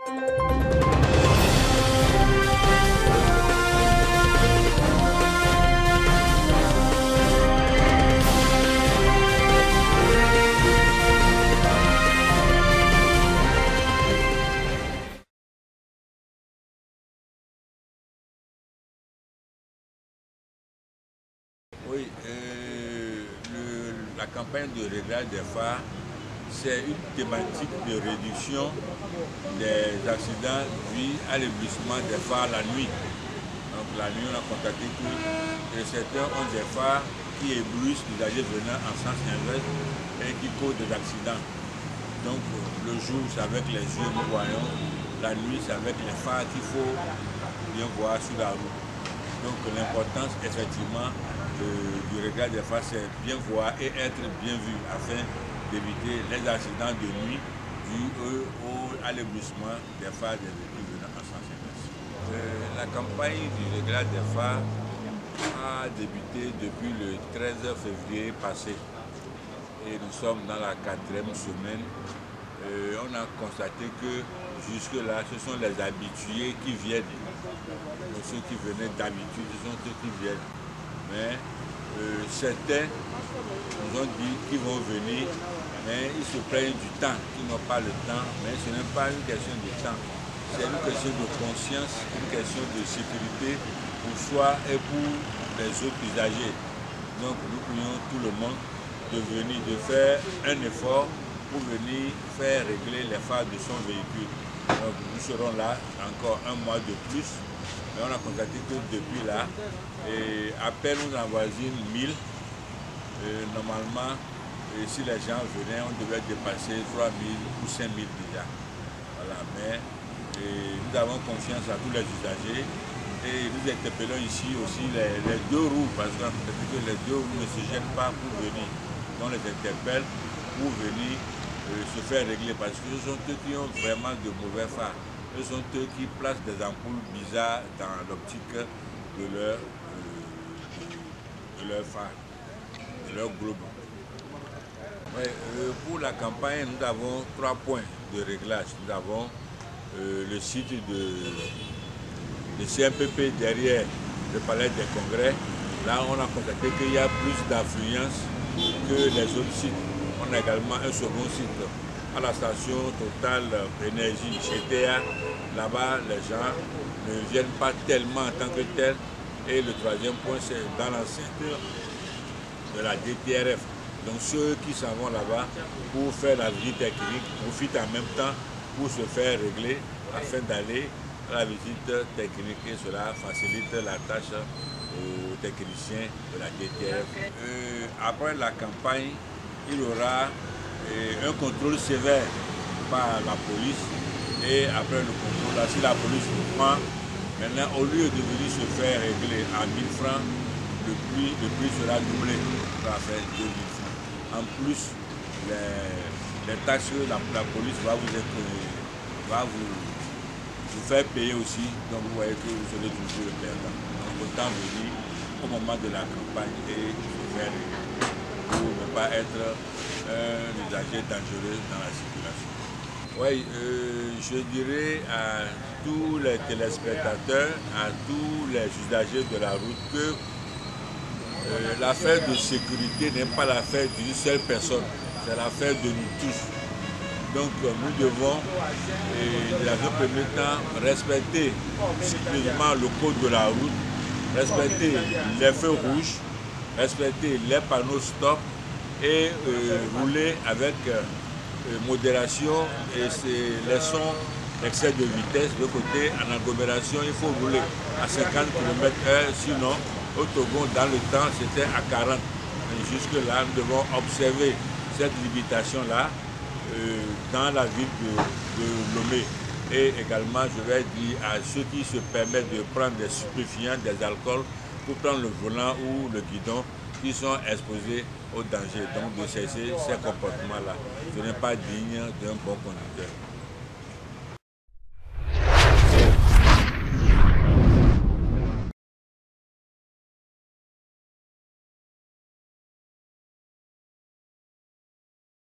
Oui, la campagne de réglage des phares, c'est une thématique de réduction des accidents dus à l'éblouissement des phares la nuit. Donc la nuit, on a constaté que certains ont des phares qui éblouissent les usagers venant en sens inverse et qui causent des accidents. Donc le jour, c'est avec les yeux nous voyons, la nuit, c'est avec les phares qu'il faut bien voir sur la route. Donc l'importance effectivement du réglage des phares, c'est bien voir et être bien vu afin d'éviter les accidents de nuit dus à l'éblouissement des phares des véhicules venant en sens inverse. La campagne du réglage des phares a débuté depuis le 13 février passé et nous sommes dans la 4e semaine. On a constaté que jusque-là, ce sont les habitués qui viennent. Donc, ceux qui venaient d'habitude, ce sont ceux qui viennent. Mais certains nous ont dit qu'ils vont venir, mais ils se plaignent du temps, qu'ils n'ont pas le temps. Mais ce n'est pas une question de temps, c'est une question de conscience, une question de sécurité pour soi et pour les autres usagers. Donc nous prions tout le monde de venir, de faire un effort pour venir faire régler les phares de son véhicule. Donc nous serons là encore un mois de plus. Mais on a constaté que depuis là, à peine nous avoisine 1000. Normalement, si les gens venaient, on devait dépasser 3000 ou 5000 déjà. Voilà, mais nous avons confiance à tous les usagers et nous interpellons ici aussi les deux roues, parce qu'on a constaté que les deux roues ne se gênent pas pour venir. On les interpelle pour venir se faire régler, parce que ce sont eux qui ont vraiment de mauvais phares. Ce sont eux qui placent des ampoules bizarres dans l'optique de leur phare, de leur globe. Ouais, pour la campagne, nous avons 3 points de réglage. Nous avons le site de CMPP derrière le palais des congrès. Là, on a constaté qu'il y a plus d'affluence que les autres sites. On a également un second site à la station Total Énergie GTA. Là-bas, les gens ne viennent pas tellement en tant que tels. Et le 3e point, c'est dans l'enceinte de la DTRF. Donc ceux qui s'en vont là-bas pour faire la visite technique profitent en même temps pour se faire régler afin d'aller à la visite technique, et cela facilite la tâche aux techniciens de la DTRF. Après la campagne, il y aura un contrôle sévère par la police, et après le contrôle, si la police nous prend, maintenant au lieu de venir se faire régler à 1000 francs, le prix sera doublé, ça va faire 2000 francs. En plus, les taxes, la police va vous faire payer aussi, donc vous voyez que vous serez toujours le perdant. Donc autant venir au moment de la campagne et se faire régler pour ne pas être un usager dangereux dans la circulation. Oui, je dirais à tous les téléspectateurs, à tous les usagers de la route que l'affaire de sécurité n'est pas l'affaire d'une seule personne, c'est l'affaire de nous tous. Donc nous devons, dans un premier temps, respecter strictement le code de la route, respecter les feux rouges, respecter les panneaux stop et rouler avec modération et laissons l'excès de vitesse de côté. En agglomération, il faut rouler à 50 km/h, sinon au Togo, dans le temps, c'était à 40. Et jusque-là, nous devons observer cette limitation-là dans la ville de Lomé. Et également, je vais dire à ceux qui se permettent de prendre des stupéfiants, des alcools, pour prendre le volant ou le guidon, qui sont exposés au danger. Donc de cesser ces comportements-là. Ce n'est pas digne d'un bon conducteur.